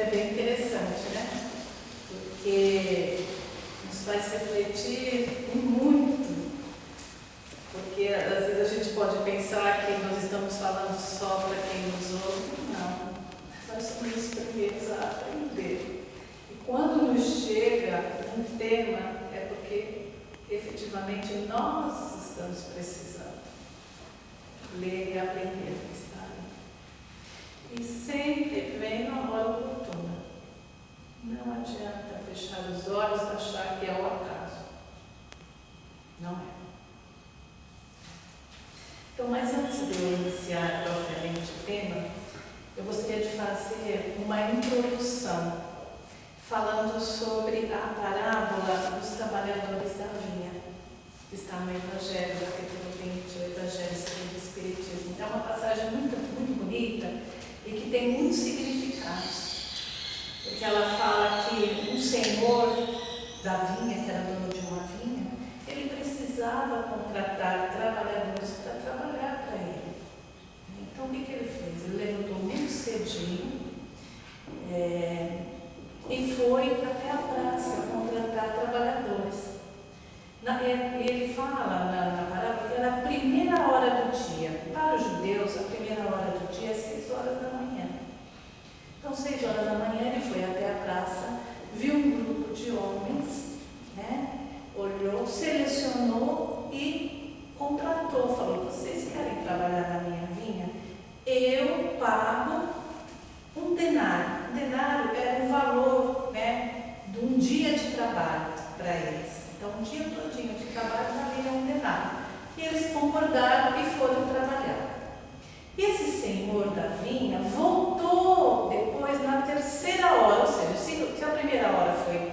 é bem interessante, né? Porque nos faz refletir muito. Porque às vezes a gente pode pensar que nós estamos falando só para quem nos ouve. Não. Nós somos os primeiros a aprender. E quando nos chega um tema, é porque efetivamente nós estamos precisando ler e aprender a estar. E sempre vem na hora oportuna. Não adianta fechar os olhos e achar que é o acaso. Não é. Então, mas antes de eu iniciar propriamente o tema, eu gostaria de fazer uma introdução falando sobre a parábola dos trabalhadores da vinha, que está no Evangelho, capítulo 20, o Evangelho segundo o Espiritismo. É uma passagem muito, muito bonita e que tem muitos significados. Porque ela fala que um senhor da vinha, que era dono de uma vinha, ele precisava contratar trabalhadores para trabalhar para ele. Então, o que ele fez? Ele levantou muito cedinho e foi até a praça contratar trabalhadores. Ele fala na parábola que era a primeira hora do dia. Para os judeus, a primeira hora do dia é 6 horas da manhã. Então, 6 horas da manhã, ele foi até a praça, viu um grupo de homens, né? Olhou, selecionou e contratou. Falou: vocês querem trabalhar na minha vinha? Eu pago um denário. Um denário era o valor, né, de um dia de trabalho para eles. Então, um dia todinho de trabalho valia um denário. E eles concordaram e foram trabalhar. E esse senhor da vinha voltou depois na terceira hora, ou seja, se a primeira hora foi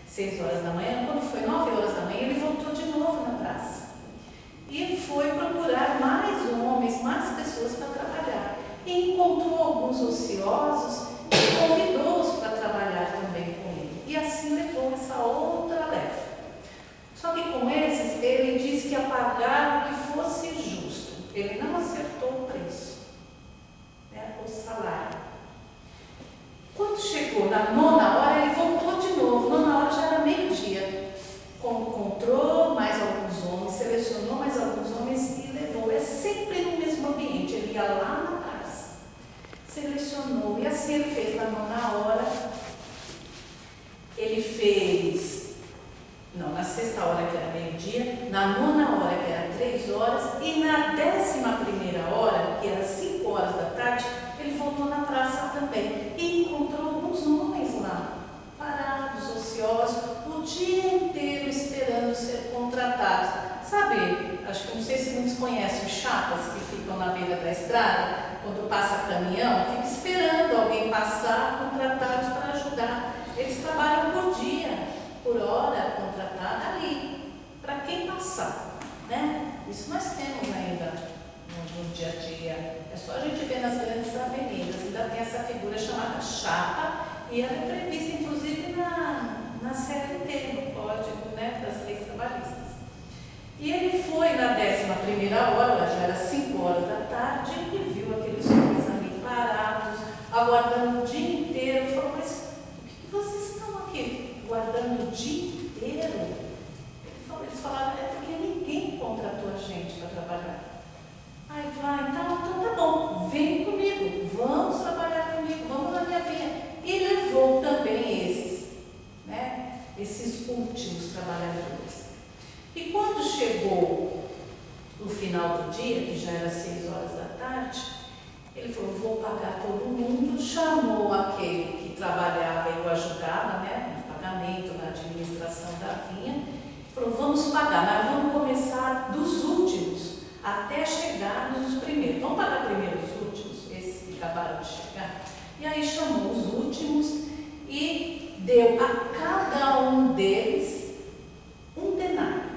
6 horas da manhã, quando foi 9 horas da manhã, ele voltou de novo na praça. E foi procurar mais homens, mais pessoas para trabalhar. E encontrou alguns ociosos e convidou-os para trabalhar também com ele. E assim levou essa outra leva. Só que com esses, ele disse que ia pagar o que fosse justo. Ele não acertou o preço, né, o salário. Quando chegou na 9ª hora, ele voltou de novo. 9ª hora já era meio-dia. Encontrou mais alguns homens, selecionou mais alguns homens e levou. É sempre no mesmo ambiente. Ele ia lá na praça, selecionou. E assim ele fez na 9ª hora. Ele fez... Não, na 6ª hora, que era meio-dia, na 9ª hora, que era 3 horas, e na 11ª hora, que era 5 horas da tarde, ele voltou na praça também e encontrou alguns homens lá, parados, ociosos, o dia inteiro esperando ser contratados. Sabe, acho que não sei se muitos conhecem os chapas que ficam na beira da estrada, quando passa caminhão, fica esperando alguém passar, contratados para ajudar. Eles trabalham por dia, por hora, contratada ali, para quem passar, né? Isso nós temos ainda no dia a dia. É só a gente ver nas grandes avenidas, ainda tem essa figura chamada chapa, e ela é prevista inclusive na CLT, no Código, né, das Leis Trabalhistas. E ele foi na 11ª hora, já era 5 horas da tarde, e viu aqueles homens ali parados, aguardando o dia inteiro. Ele falou: mas por que vocês estão aqui guardando o dia inteiro? Eles falaram: é porque ninguém contratou a gente para trabalhar. Aí ele falou: então tá bom, vem comigo, vamos trabalhar comigo, vamos na minha vinha. E levou também esses, né, esses últimos trabalhadores. E quando chegou no final do dia, que já era 6 horas da tarde, ele falou: vou pagar todo mundo. Chamou aquele que trabalhava e o ajudava, né, no pagamento, na administração da vinha. Falou: vamos pagar, mas vamos começar dos últimos até chegar nos primeiros. Vamos pagar primeiro os últimos, esses que acabaram de chegar. E aí chamou os últimos e deu a cada um deles um denário.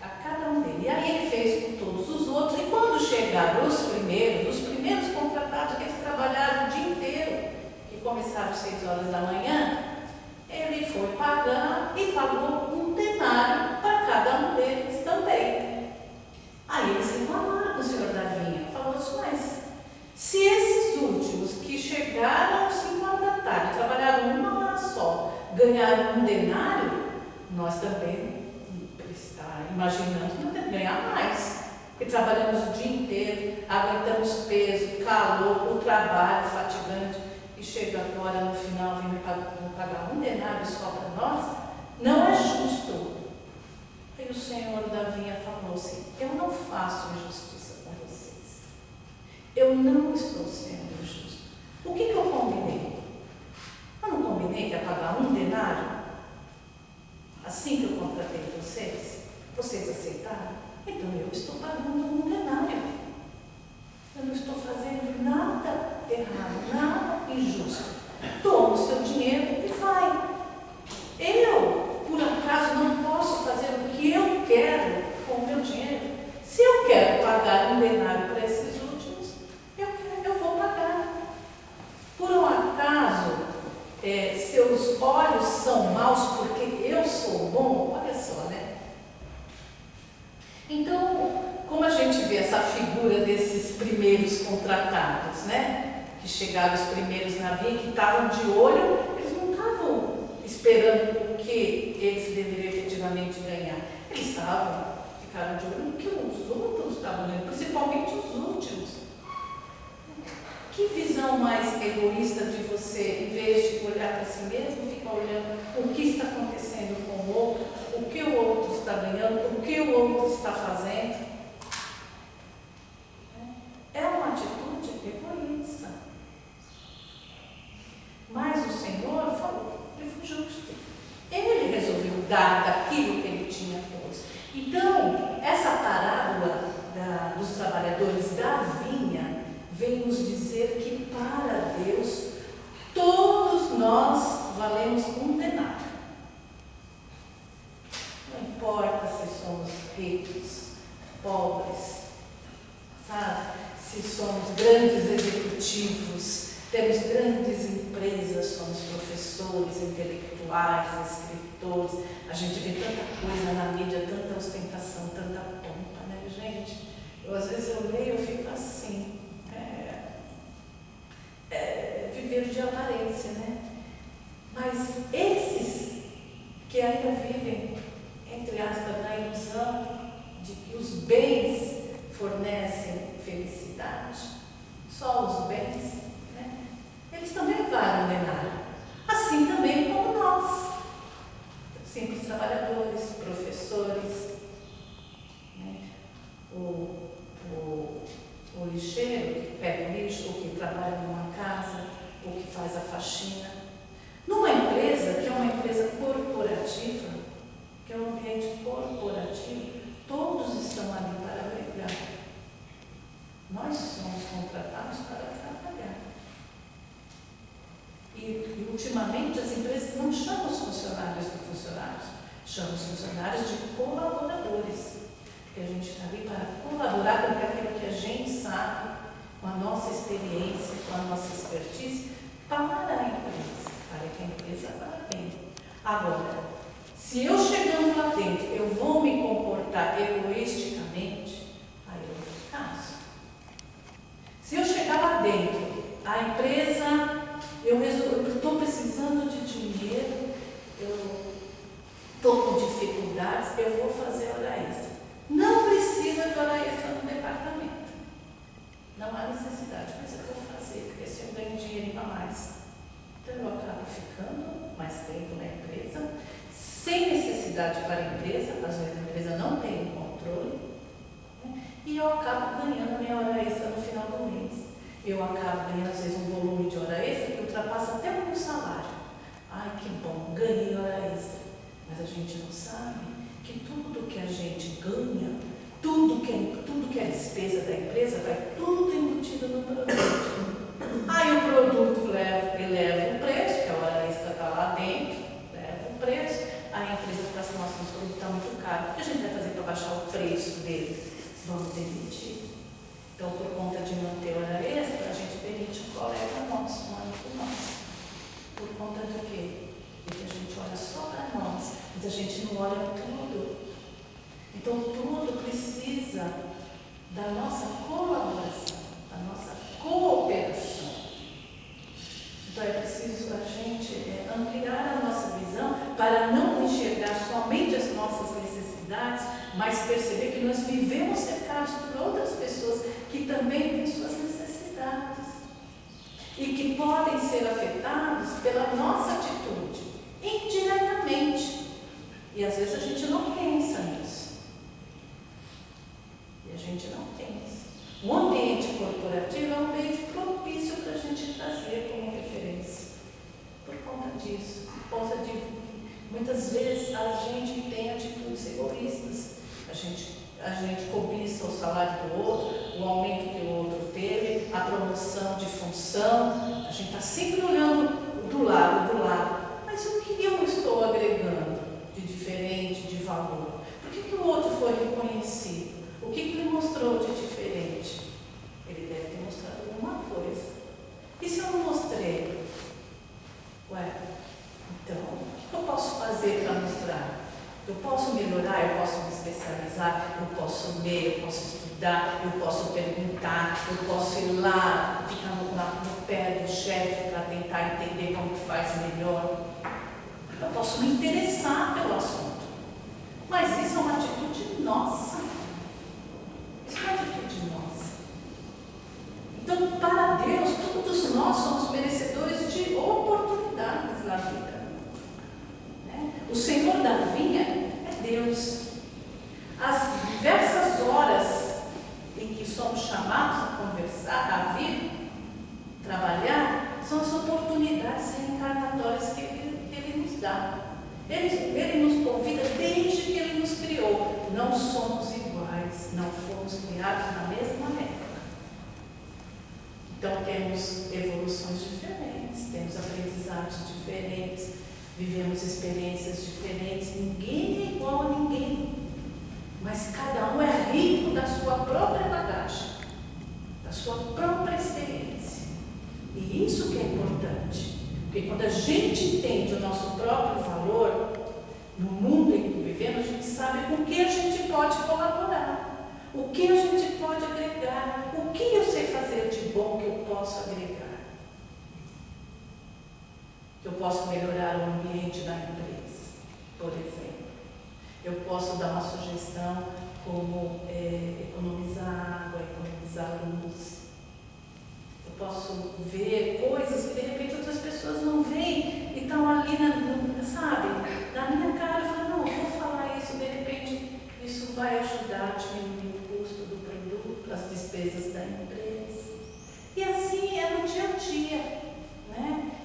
A cada um deles. E aí ele fez com todos os outros. E quando chegaram os primeiros contratados, aqueles que trabalharam o dia inteiro, que começaram às 6 horas da manhã, ele foi pagar e pagou um denário para cada um deles também. Aí eles reclamaram do senhor da vinha. Falou assim: mas se esses últimos chegaram às 5 horas da tarde, trabalharam 1 hora só, ganharam 1 denário, nós também imaginamos que não tem que ganhar mais. Porque trabalhamos o dia inteiro, aguentamos peso, calor, o trabalho fatigante, e chega agora no final, vem me pagar 1 denário só para nós, não é justo. Aí o senhor da vinha falou assim: eu não faço injustiça com vocês. Eu não estou sendo injusto. O que eu combinei? Eu não combinei que ia pagar 1 denário? Assim que eu contratei vocês? Vocês aceitaram? Então eu estou pagando 1 denário. Eu não estou fazendo nada errado, nada injusto. Toma o seu dinheiro e vai. Eu, por acaso, não posso fazer o que eu quero com o meu dinheiro? Se eu quero pagar 1 denário para esses últimos, eu vou pagar. Por um acaso, seus olhos são maus porque eu sou bom? Olha só, né? Então, como a gente vê essa figura desses primeiros contratados, né? Que chegaram os primeiros na vinha, que estavam de olho, eles não estavam esperando o que eles deveriam efetivamente ganhar. Eles ficaram de olho no que os outros estavam ganhando, principalmente os últimos. Que visão mais egoísta de você, em vez de olhar para si mesmo, ficar olhando o que está acontecendo com o outro, o que o outro está ganhando, o que o outro está fazendo. É uma atitude egoísta. Mas o Senhor falou, ele foi justo. Ele resolveu dar daquilo que ele tinha a todos. Então, essa parábola dos trabalhadores da vinha vem nos dizer que para Deus todos nós valemos 1 denário. Não importa se somos ricos, pobres, sabe? Se somos grandes executivos, temos grandes empresas, somos professores, intelectuais, escritores. A gente vê tanta coisa na mídia, tanta ostentação, tanta pompa, né, gente? Às vezes eu leio e fico assim. Viver de aparência, né? Mas esses que ainda vivem, entre aspas, na ilusão de que os bens fornecem felicidade, só os bens, né? Eles também valem 1 denário. Assim também como nós, simples trabalhadores, professores, né? O lixeiro que pega o lixo, ou que trabalha numa casa, ou que faz a faxina. Numa empresa, que é uma empresa corporativa, que é um ambiente corporativo, todos estão ali para brigar. Nós somos contratados para trabalhar. E ultimamente as empresas não chamam os funcionários de funcionários, chamam os funcionários de colaboradores. Porque a gente está ali para colaborar com aquilo que a gente sabe, com a nossa experiência, com a nossa expertise, para a empresa, para que a empresa vá bem. Agora, se eu chegando lá dentro, eu vou me comportar egoisticamente, aí é outro caso. Se eu chegar lá dentro, a empresa, eu estou precisando de dinheiro, eu estou com dificuldades, eu vou fazer hora extra. Não precisa de hora extra no departamento. Não há necessidade, mas eu vou fazer, porque se eu ganho dinheiro a mais, então eu acabo ficando mais tempo na empresa, sem necessidade para a empresa, às vezes a empresa não tem controle, né? E eu acabo ganhando a minha hora extra no final do mês. Eu acabo ganhando, às vezes, um volume de hora extra que ultrapassa até o meu salário. Ai, que bom, ganhei hora extra. Mas a gente não sabe que tudo que a gente ganha, tudo que é despesa da empresa, vai tudo embutido no produto. Aí o produto eleva o preço, que a hora extra está lá dentro, leva o preço, aí a empresa fala assim, nossa, nosso produto está muito caro, o que a gente vai fazer para baixar o preço dele? Vamos demitir. Então, por conta de não ter hora extra, a gente demite um colega nosso, um amigo nosso. Por conta do quê? Porque a gente olha só para nós, mas a gente não olha tudo. Então, tudo precisa da nossa colaboração, da nossa cooperação. Então é preciso a gente ampliar a nossa visão para não enxergar somente as nossas necessidades, mas perceber que nós vivemos cercados por outras pessoas que também têm suas necessidades e que podem ser afetados pela nossa atitude, indiretamente. E às vezes a gente não pensa nisso. E a gente não pensa. O ambiente corporativo é um ambiente propício para a gente trazer como referência. Por conta disso, por conta de muitas vezes a gente tem atitudes egoístas. A gente cobiça o salário do outro, o aumento que o outro teve, a promoção de função. A gente está sempre olhando do lado. Mas o que eu estou agregando de diferente, de valor? Por que o outro foi reconhecido? O que ele mostrou de diferente? Ele deve ter mostrado alguma coisa. E se eu não mostrei? Então, o que eu posso fazer para mostrar? Eu posso melhorar, eu posso me especializar, eu posso ler, eu posso estudar, eu posso perguntar, eu posso ir lá, ficar no pé do chefe para tentar entender como que faz melhor. Eu posso me interessar pelo assunto. Mas isso é uma atitude nossa. Isso é uma atitude nossa. Então, para Deus, todos nós somos merecedores de oportunidades na vida. O Senhor da vinha é Deus. As diversas horas em que somos chamados a conversar, a vir, trabalhar, são as oportunidades reencarnatórias que Ele nos dá. Ele nos convida desde que Ele nos criou. Não somos iguais, não fomos criados na mesma época. Então temos evoluções diferentes, temos aprendizados diferentes, vivemos experiências diferentes. Ninguém é igual a ninguém, mas cada um é rico da sua própria bagagem, da sua própria experiência. E isso que é importante, porque quando a gente entende o nosso próprio valor no mundo em que vivemos, a gente sabe com o que a gente pode colaborar, o que a gente pode agregar, o que eu sei fazer de bom que eu posso agregar. Eu posso melhorar o ambiente da empresa, por exemplo. Eu posso dar uma sugestão como economizar água, economizar luz. Eu posso ver coisas que de repente outras pessoas não veem e estão ali, na minha cara, eu falo, não, eu vou falar isso, de repente isso vai ajudar a diminuir o custo do produto, as despesas da empresa. E assim é no dia a dia.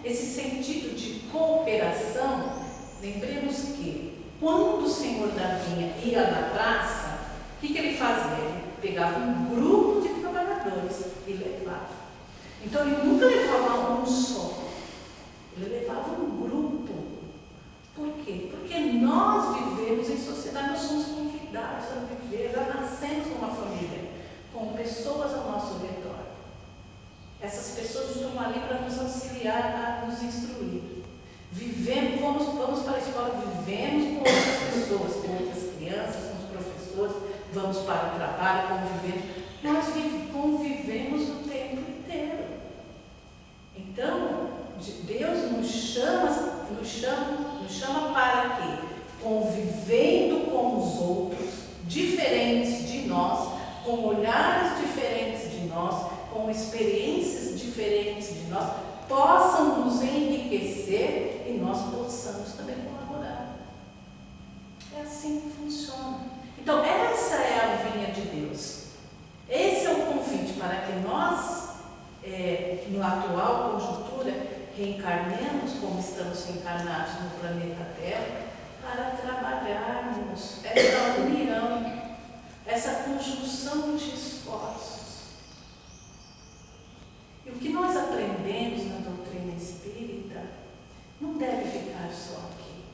Esse sentido de cooperação, lembremos que quando o Senhor da vinha ia na praça, o que ele fazia? Ele pegava um grupo de trabalhadores e levava. Então ele nunca levava um só, ele levava um grupo. Por quê? Porque nós vivemos em sociedade, nós somos convidados a viver, já nascemos numa família, com pessoas ao nosso redor. Essas pessoas estão ali para nos auxiliar, a nos instruir. Vivemos, vamos para a escola, vivemos com outras pessoas, com outras crianças, com os professores, vamos para o trabalho, convivemos. Nós convivemos o tempo inteiro. Então, Deus nos chama para quê? Convivendo com os outros, diferentes de nós, com olhares diferentes de nós, com experiências diferentes de nós, possam nos enriquecer e nós possamos também colaborar. É assim que funciona. Então, essa é a vinha de Deus. Esse é o convite para que nós, na atual conjuntura, reencarnemos como estamos reencarnados no planeta Terra, para trabalharmos essa união, essa conjunção de esforços. E o que nós aprendemos na doutrina espírita não deve ficar só aqui.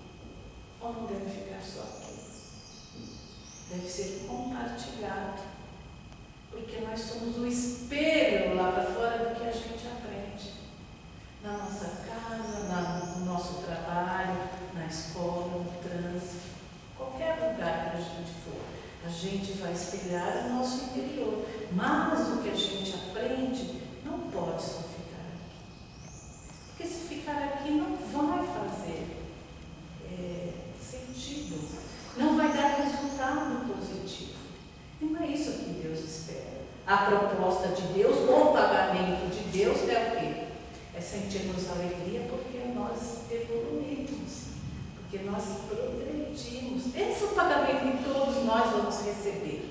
Ou não deve ficar só aqui. Deve ser compartilhado. Porque nós somos o espelho lá para fora do que a gente aprende. Na nossa casa, no nosso trabalho, na escola, no trânsito, qualquer lugar que a gente for. A gente vai espelhar o nosso interior. Mas o que a gente aprende não pode só ficar aqui. Porque se A proposta de Deus, o pagamento de Deus é o quê? É sentirmos alegria porque nós evoluímos, porque nós progredimos. Esse é o pagamento que todos nós vamos receber.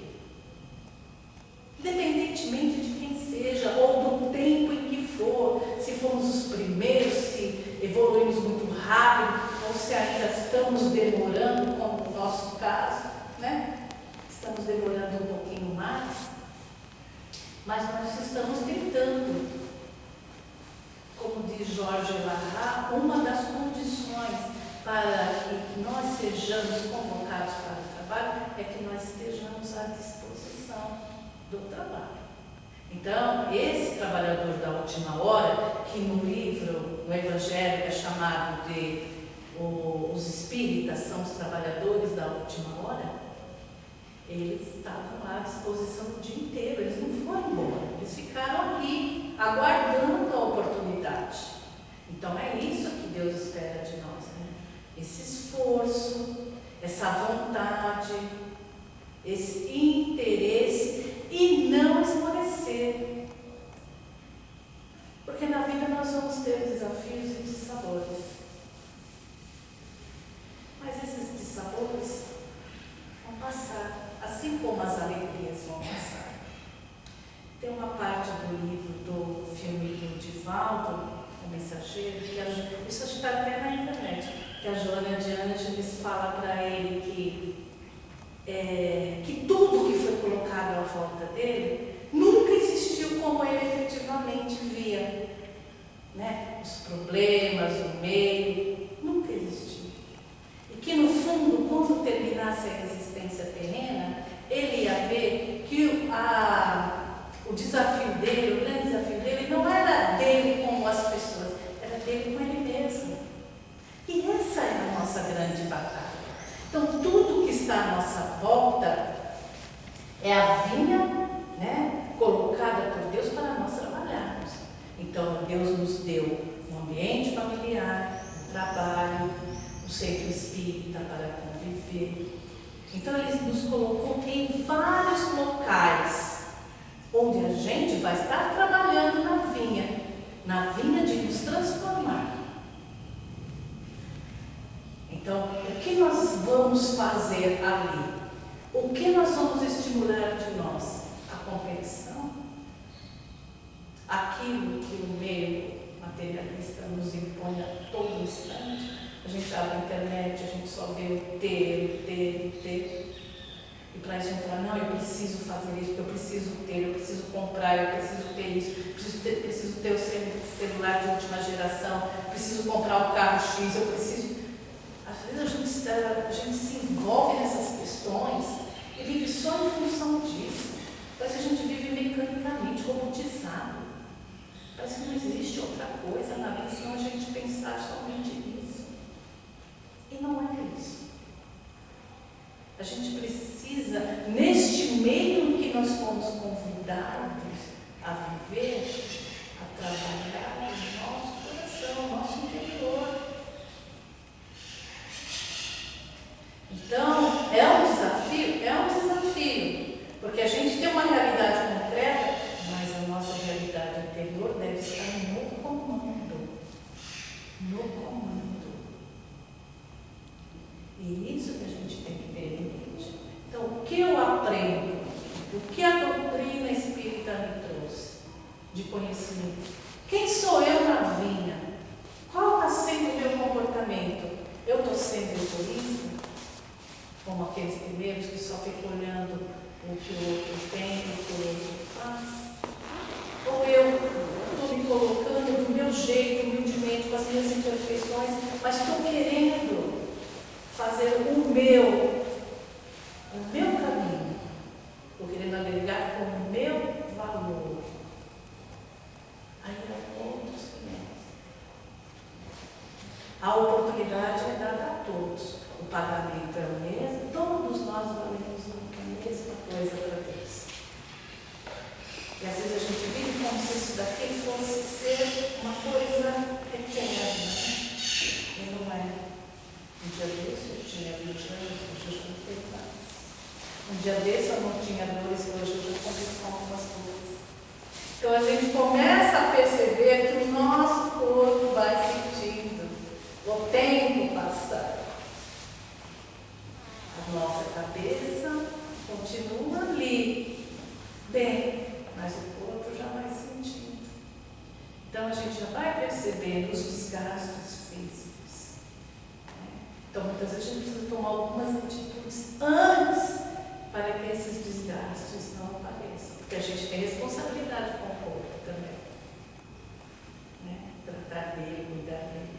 Independentemente de quem seja, ou do tempo em que for, se fomos os primeiros, se evoluímos muito rápido, ou se ainda estamos demorando, como no nosso caso, né? Estamos demorando um pouquinho mais, mas nós estamos tentando. Como diz Jorge Larrat, uma das condições para que nós sejamos convocados para o trabalho é que nós estejamos à disposição do trabalho. Então, esse trabalhador da última hora, que no livro, no Evangelho, é chamado de os espíritas são os trabalhadores da última hora, eles estavam à disposição o dia inteiro, eles não foram embora, eles ficaram ali, aguardando a oportunidade. Então é isso que Deus espera de nós, né? Esse esforço, essa vontade, esse interesse e não esmorecer. Porque na vida nós vamos ter desafios e dissabores. Mas esses dissabores vão passar, assim como as alegrias vão passar. Tem uma parte do livro, do filme do Divaldo, O Mensageiro, que isso está até na internet, que a Joana de Ângeles fala para ele que tudo que foi colocado à volta dele nunca existiu como ele efetivamente via, né? Os problemas, o meio, nunca existiu. E que no fundo, quando terminasse a existência terrena, ele ia ver que o desafio dele, o grande desafio dele, não era dele com as pessoas, era dele com ele mesmo. E essa é a nossa grande batalha. Então, tudo que está à nossa volta é a vinha, né, colocada por Deus para nós trabalharmos. Então, Deus nos deu um ambiente familiar, um trabalho, um centro espírita para conviver. Então, Ele nos colocou em vários locais onde a gente vai estar trabalhando na vinha de nos transformar. Então, o que nós vamos fazer ali? O que nós vamos estimular de nós? A competição? Aquilo que o meio materialista nos impõe a todo instante. A gente abre a internet, a gente só vê o ter. E para isso a gente fala, não, eu preciso fazer isso, porque eu preciso comprar, eu preciso ter isso, preciso ter o celular de última geração, preciso comprar o carro X, eu preciso... Às vezes a gente se envolve nessas questões e vive só em função disso. Parece que a gente vive mecanicamente, robotizado. Parece que não existe outra coisa na vida senão a gente pensar somente nisso. E não é isso. A gente precisa, neste meio em que nós fomos convidados a viver, a trabalhar o nosso coração, o nosso interior. Então, é um desafio, porque a gente tem uma realidade concreta, mas a nossa realidade interior deve estar no comando. No comando. E isso que a gente tem que ter em mente. Então, o que eu aprendo? O que a doutrina espírita me trouxe de conhecimento? Quem sou eu na vinha? Qual está sendo o meu comportamento? Eu estou sendo egoísta? Como aqueles primeiros que só ficam olhando o que o outro tem, o que o outro faz? Ou eu estou me colocando do meu jeito, humildemente, com as minhas imperfeições, mas estou querendo fazer o meu caminho. Estou querendo agregar com o meu valor. Aí há outros 500. A oportunidade é dada a todos. O pagamento é o mesmo, todos nós valemos a mesma coisa para Deus. E às vezes a gente vive como se isso daqui fosse ser uma coisa eterna, né? E não é. Um dia desse eu tinha 20 anos, hoje eu já tenho mais. Um dia desse eu não tinha dores, hoje eu já convivo com algumas dores. O tempo passa. A nossa cabeça continua ali, bem, mas o corpo já vai sentindo. Então a gente já vai percebendo os desgastes físicos. Então muitas vezes a gente precisa tomar algumas atitudes antes para que esses desgastes não apareçam. Porque a gente tem responsabilidade com o corpo também. Tratar dele, cuidar dele.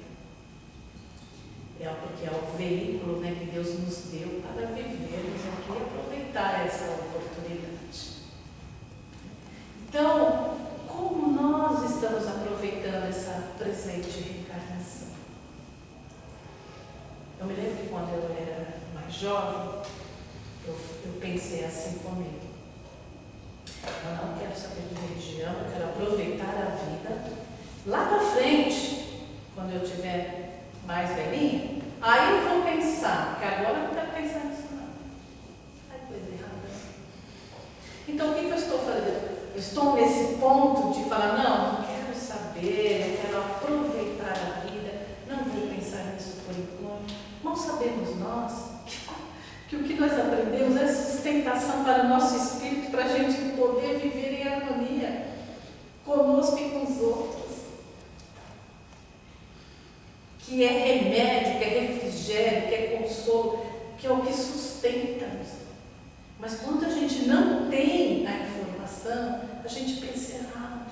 Porque é o veículo, né, que Deus nos deu para vivermos aqui e aproveitar essa oportunidade. Então, como nós estamos aproveitando essa presente reencarnação? Eu me lembro que quando eu era mais jovem, eu pensei assim comigo. Eu não quero saber de religião, eu quero aproveitar a vida. Lá para frente, quando eu tiver mais velhinha, aí eu vou pensar, porque agora eu não quero pensar nisso não. Ai, coisa errada. Então o que eu estou fazendo? Eu estou nesse ponto de falar, não quero saber, eu quero aproveitar a vida, não vou pensar nisso por enquanto. Não sabemos nós que o que nós aprendemos é sustentação para o nosso espírito, para a gente poder viver em harmonia conosco e com os outros. Que é remédio, que é refrigério, que é consolo, que é o que sustenta-nos. Mas quando a gente não tem a informação, a gente pensa errado.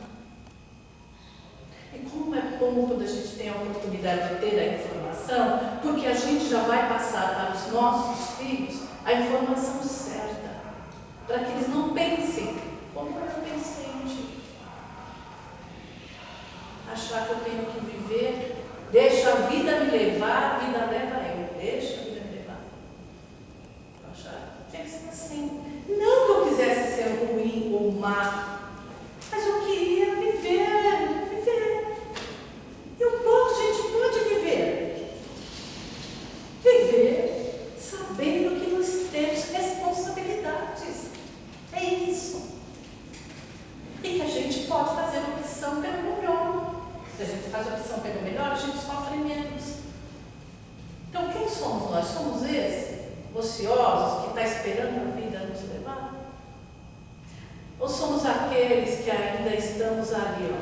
E como é bom quando a gente tem a oportunidade de ter a informação, porque a gente já vai passar para os nossos filhos a informação certa, para que eles não pensem como eu pensei um dia. Achar que eu tenho que viver, deixa a vida me levar, a vida leva eu. Deixa a vida me levar. Eu achava que tinha que ser assim. Não que eu quisesse ser ruim ou má, mas eu queria viver. E a gente pode viver. Viver sabendo que nós temos responsabilidades. É isso. E que a gente pode fazer opção pelo melhor. Se a gente faz opção pelo melhor, a gente sofre menos. Então, quem somos nós? Somos esses ociosos que estão esperando a vida nos levar? Ou somos aqueles que ainda estamos ali,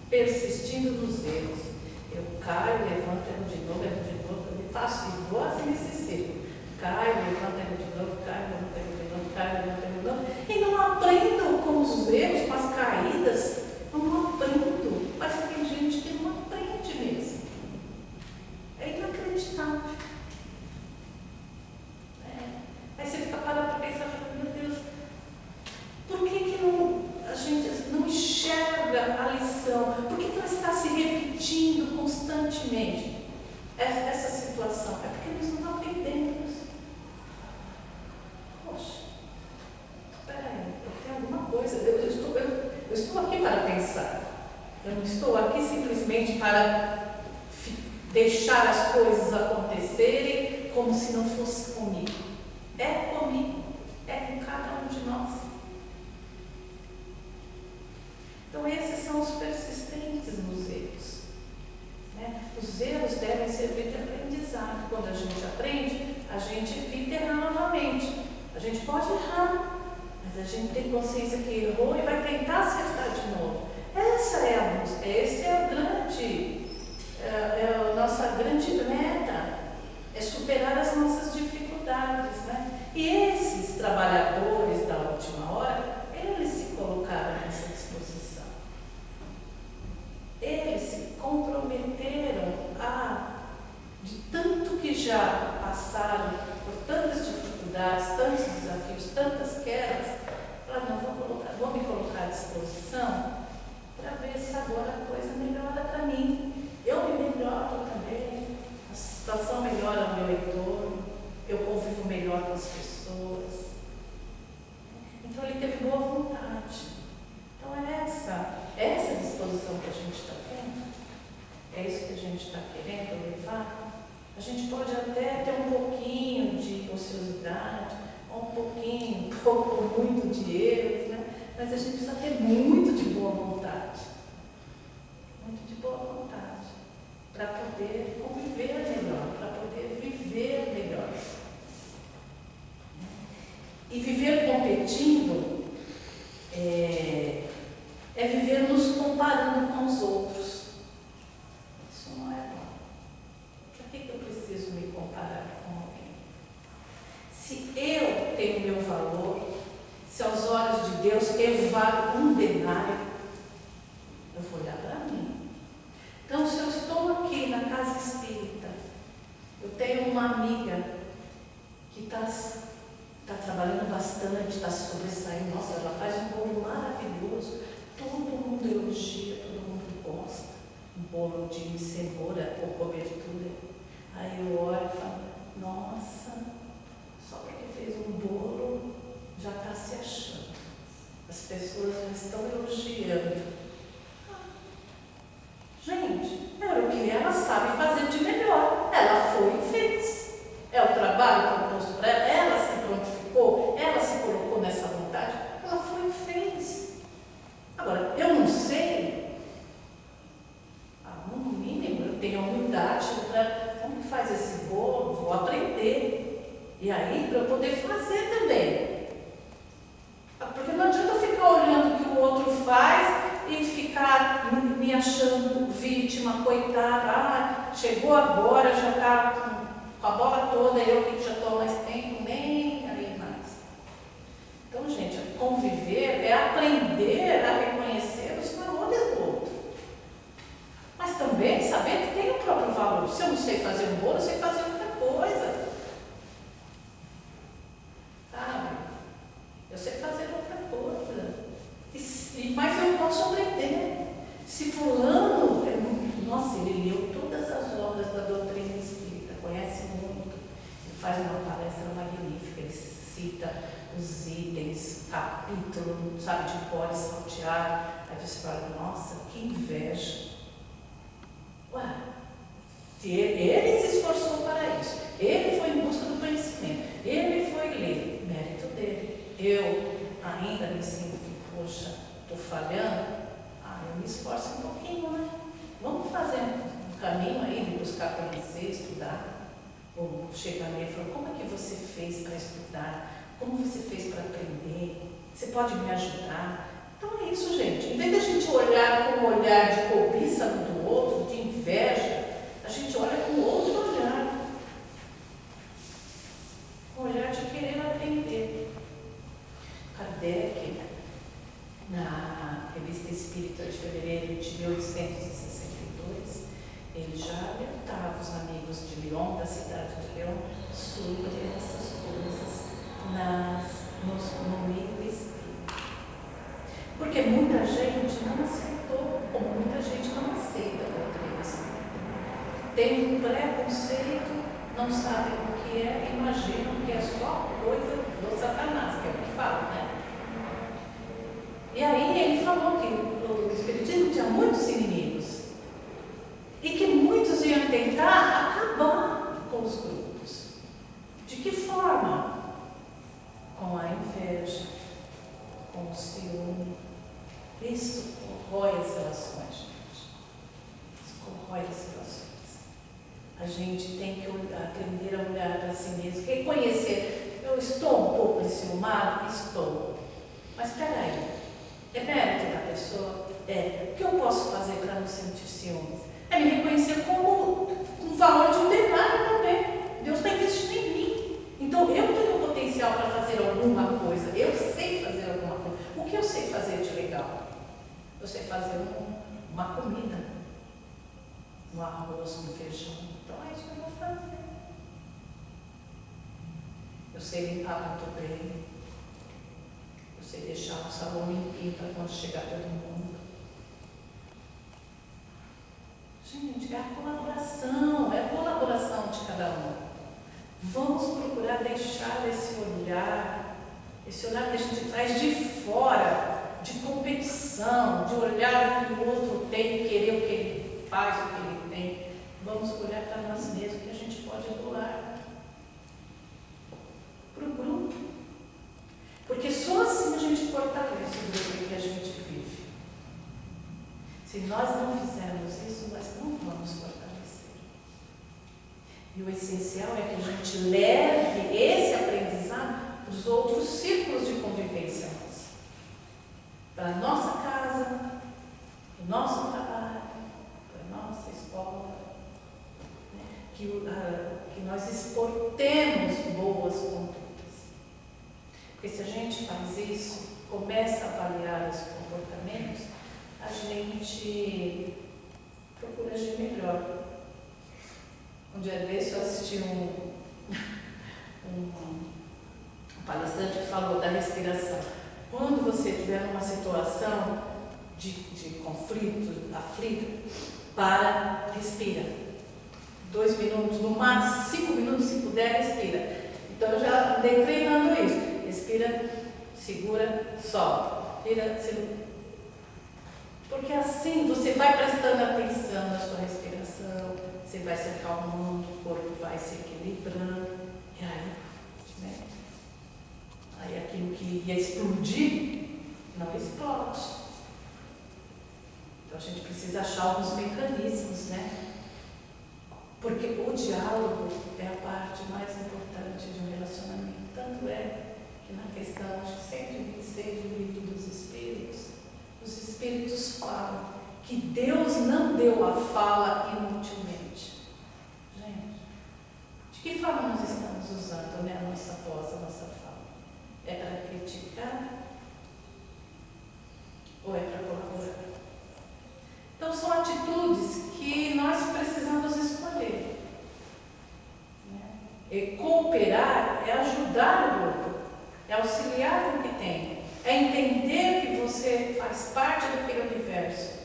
persistindo nos erros? Eu caio, levanto, erro de novo, eu faço e vou assim nesse ciclo. Caio, levanto, erro de novo, caio, levanto, erro de novo, caio, levanto, erro de novo. E não aprendo com os erros, com as caídas. Não aprendo. Mas tem gente que não aprende mesmo. É inacreditável. Aí você fica parado para pensar, meu Deus, por que a gente não enxerga a lição? Por que ela está se repetindo constantemente? Essa situação. É porque nós não aprendemos. Poxa, peraí, tem alguma coisa. Eu estou aqui para pensar. Eu não estou aqui simplesmente para deixar as coisas acontecerem como se não fosse comigo. É comigo, é com cada um de nós. Então esses são os persistentes nos erros. Os erros devem servir de aprendizado. Quando a gente aprende, a gente evita errar novamente. A gente pode errar, mas a gente tem consciência que errou e vai tentar acertar de novo. Essa é a busca, esse é a nossa grande meta, é superar as nossas dificuldades, E esses trabalhadores da última hora, eles se colocaram nessa disposição. Eles se comprometeram de tanto que já passaram por tantas dificuldades, tantos desafios, tantas quedas, falaram, não, vou me colocar à disposição para ver se agora a coisa melhora para mim. Eu me melhoro também, a situação melhora ao meu entorno, eu convivo melhor com as pessoas. Então ele teve boa vontade. Então é essa disposição que a gente está tendo, é isso que a gente está querendo levar. A gente pode até ter um pouquinho de ociosidade, um pouco muito de erros, mas a gente precisa ter muito de boa vontade. Muito de boa vontade, para poder conviver tenho meu valor, se aos olhos de Deus eu valho um denário, eu vou olhar para mim. Então, se eu estou aqui na casa espírita, eu tenho uma amiga que está trabalhando bastante, está se sobressaindo, nossa, ela faz um bolo maravilhoso, todo mundo elogia, todo mundo gosta, um bolo de cenoura ou cobertura. Aí eu olho e falo, nossa, só porque fez um bolo já está se achando, as pessoas já estão elogiando. Gente, era o que ela sabe fazer de melhor, ela foi e fez. É o trabalho proposto para ela, ela se prontificou, ela se colocou nessa vontade, ela foi e fez. Agora, eu não sei, no mínimo eu tenho a humildade para como que faz esse bolo, vou aprender. E aí, para eu poder fazer também. Porque não adianta eu ficar olhando o que o outro faz e ficar me achando vítima, coitada, chegou agora, já está com a bola toda, eu que já estou há mais tempo, nem aí mais. Então, gente, conviver é aprender a reconhecer os valores do outro. Mas também saber que tem o próprio valor. Se eu não sei fazer um bolo, eu sei fazer outra coisa. Sabe? Eu sei fazer outra coisa. Mas eu posso aprender. Se fulano, nossa, ele leu todas as obras da doutrina espírita, conhece muito, ele faz uma palestra magnífica, ele cita os itens, capítulo, sabe, de cor e salteado. Aí você fala, nossa, que inveja. Ué, ele se esforçou para isso, ele foi em busca do conhecimento, ele foi ler, mérito dele. Eu ainda me sinto que, poxa, estou falhando, eu me esforço um pouquinho, né? Vamos fazer um caminho aí de buscar conhecer, estudar. Ou chegar nele e falar, como é que você fez para estudar? Como você fez para aprender? Você pode me ajudar? Então é isso, gente. Em vez de a gente olhar com um olhar de cobiça um do outro, de inveja, a gente olha com outro olhar. Um olhar de querer aprender. Kardec, na Revista Espírita de fevereiro de 1862, ele já alertava os amigos de Lyon, da cidade de Lyon, sobre essas coisas no meio espírita. Porque muita gente não aceitou, como muita gente não aceita a doutrina espírita. Tem um preconceito, não sabem o que é, imaginam que é só coisa do Satanás, que é o que fala, né? E aí ele falou que o Espiritismo tinha muitos inimigos e que muitos iam tentar acabar com os grupos. De que forma? Com a inveja, com o ciúme. Isso corrói as relações, gente. Isso corrói as relações. A gente tem que aprender a olhar para si mesmo, reconhecer. Eu estou um pouco enciumado? Estou. Mas espera aí. É mérito da pessoa? É. O que eu posso fazer para não sentir ciúmes? É me reconhecer como um valor de um denário também. Deus está investindo em mim. Então eu tenho potencial para fazer alguma coisa. Eu sei fazer alguma coisa. O que eu sei fazer de legal? Eu sei fazer uma comida. Um arroz, um feijão. Então é isso que eu vou fazer. Eu sei limpar muito bem. Você deixar o salão limpinho para quando chegar todo mundo. Gente, é a colaboração de cada um. Vamos procurar deixar esse olhar que a gente traz de fora, de competição, de olhar o que o outro tem, querer o que ele faz, o que ele tem. Vamos olhar para nós mesmos, que a gente pode doar para o grupo. Porque só assim a gente fortalece o grupo que a gente vive. Se nós não fizermos isso, nós não vamos fortalecer. E o essencial é que a gente leve esse aprendizado para os outros círculos de convivência nossa. Para a nossa casa, para o nosso trabalho, para a nossa escola. Né? Que nós exportemos boas condutas. Porque se a gente faz isso, começa a avaliar os comportamentos, a gente procura agir melhor. Um dia desse eu assisti um palestrante que falou da respiração. Quando você estiver numa situação de conflito, aflito, para, respira. 2 minutos, no máximo 5 minutos, se puder, respira. Então eu já andei treinando isso. Respira, segura, solta. Respira, segura. Porque assim você vai prestando atenção na sua respiração, você vai se acalmando, o corpo vai se equilibrando. E aí, né? Aí aquilo que ia explodir, não explode. Então a gente precisa achar alguns mecanismos, né? Porque o diálogo é a parte mais importante de um relacionamento. Tanto é que na questão, acho que 126 do Livro dos Espíritos, os Espíritos falam que Deus não deu a fala inutilmente. Gente, de que forma nós estamos usando, né, a nossa voz, a nossa fala? É para criticar ou é para colaborar? Então são atitudes que nós precisamos escolher. Né? E cooperar é ajudar o grupo, é auxiliar o que tem, é entender que você faz parte daquele universo,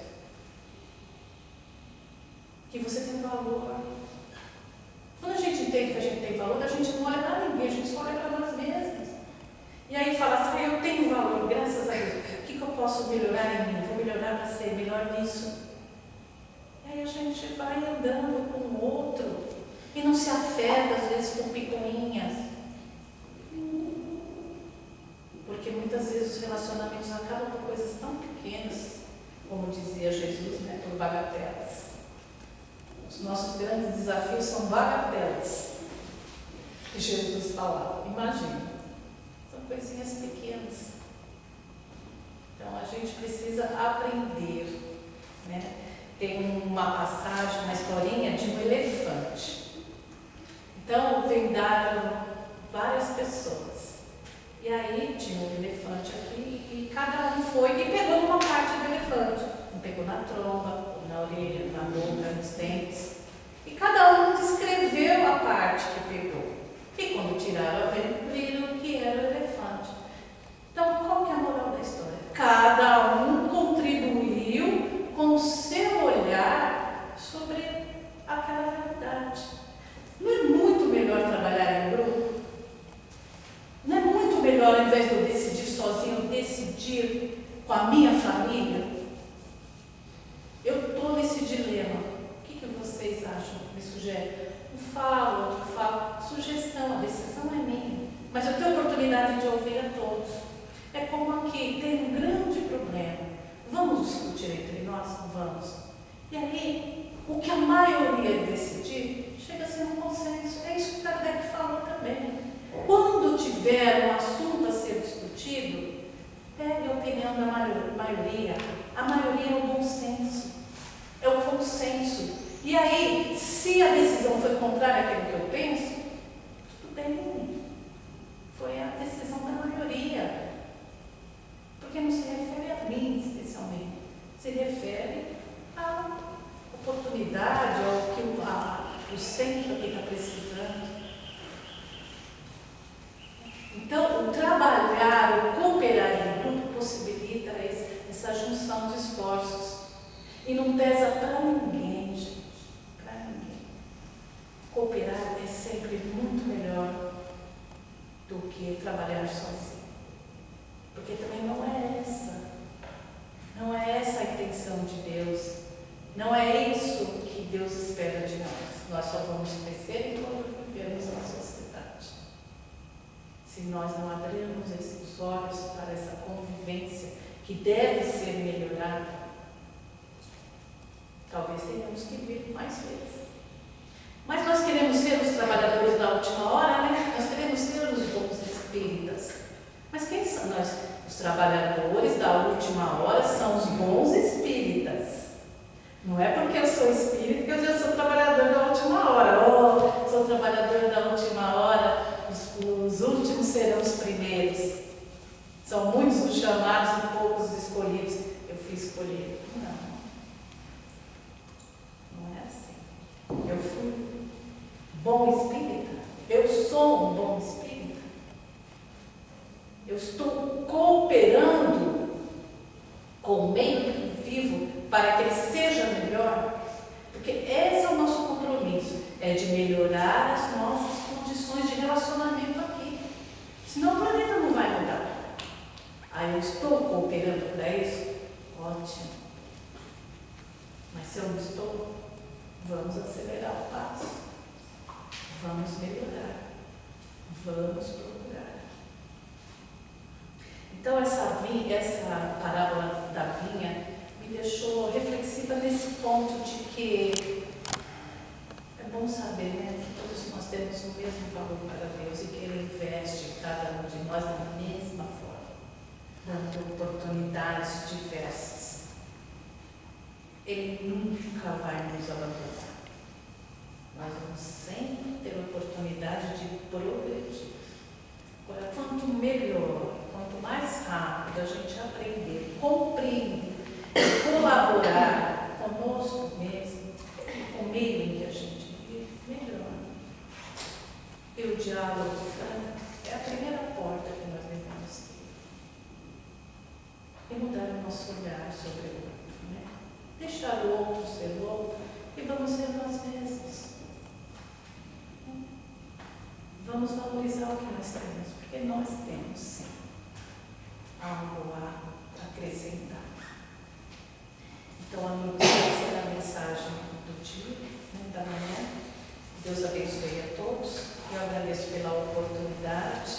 que você tem valor. Quando a gente entende que a gente tem valor, a gente não olha para ninguém, a gente só olha para nós mesmos. E aí fala assim, eu tenho valor, graças a Deus. O que eu posso melhorar em mim? Vou melhorar para ser melhor nisso. E aí a gente vai andando com o outro e não se afeta, às vezes, com picuinhas. Porque muitas vezes os relacionamentos acabam por coisas tão pequenas, como dizia Jesus, né, por bagatelas. Os nossos grandes desafios são bagatelas, que Jesus falava. Imagina. São coisinhas pequenas. Então a gente precisa aprender, né? Tem uma passagem, uma historinha de um elefante. Então vem dado várias pessoas. E aí tinha um elefante aqui e cada um foi e pegou uma parte do elefante. Um pegou na tromba, na orelha, na boca, nos dentes. E cada um descreveu a parte que pegou. E quando tiraram a venda, viram que era o elefante. Então, qual que é a moral da história? Cada um contribuiu com o seu olhar sobre aquela realidade. Não é muito melhor trabalhar em grupo? Não é muito melhor, ao invés de eu decidir sozinho, decidir com a minha família? Eu estou nesse dilema. O que vocês acham? Me sugerem? Um fala, outro fala. Sugestão, a decisão é minha. Mas eu tenho a oportunidade de ouvir a todos. É como aqui, tem um grande problema. Vamos discutir entre nós? Vamos. E aí, o que a maioria decidir, chega a ser um consenso. É isso que o Kardec falou também. Quando tiver um assunto a ser discutido, pegue a opinião da maioria. A maioria é o bom senso. É o consenso. E aí, se a decisão foi contrária àquilo que eu penso, tudo bem. Foi a decisão da maioria. Porque não se refere a mim, especialmente. Se refere à oportunidade, ao que o centro aqui está precisando. Então, o trabalhar, o cooperar em grupo possibilita essa junção de esforços. E não pesa para ninguém, gente. Para ninguém. Cooperar é sempre muito melhor do que trabalhar sozinho. Porque também não é essa a intenção de Deus. Não é isso que Deus espera de nós. Nós só vamos crescer enquanto vivemos na sociedade. Se nós não abrirmos esses olhos para essa convivência que deve ser melhorada, talvez tenhamos que vir mais vezes. Mas nós queremos ser os trabalhadores da última hora, né? Nós queremos ser os bons espíritas. Mas quem são nós? Os trabalhadores da última hora são os bons espíritas. Não é porque eu sou espírita que eu já sou trabalhador da última hora. Oh, sou trabalhador da última hora, os últimos serão os primeiros. São muitos os chamados e poucos os escolhidos. Eu fui escolhido. Não é assim. Eu fui bom espírita. Eu sou um bom espírita. Eu estou cooperando com o meio que vivo para que ele seja melhor. Porque esse é o nosso compromisso, é de melhorar as nossas condições de relacionamento aqui. Senão o planeta não vai mudar. Aí eu estou cooperando para isso? Ótimo. Mas se eu não estou, vamos acelerar o passo. Vamos melhorar. Vamos procurar. Então essa parábola da vinha me deixou reflexiva nesse ponto de que é bom saber, né, que todos nós temos o mesmo valor para Deus e que Ele investe em cada um de nós da mesma forma, dando oportunidades diversas. Ele nunca vai nos abandonar. Nós vamos sempre ter oportunidade de progredir. Agora, quanto melhor, quanto mais rápido a gente aprender, compreender, colaborar conosco mesmo, com o meio em que a gente vive, melhor. E o diálogo franco é a primeira porta que nós devemos ter. E mudar o nosso olhar sobre o outro, né? Deixar o outro ser o outro e vamos ser nós mesmos. Vamos valorizar o que nós temos, porque nós temos sim algo a acrescentar. Então, a minha terceira mensagem do dia, da manhã, Deus abençoe a todos. Eu agradeço pela oportunidade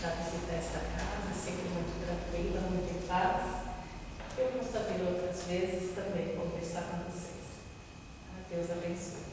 para visitar esta casa, sempre muito tranquila, muito em paz. Eu gosto de vir outras vezes também conversar com vocês. Deus abençoe.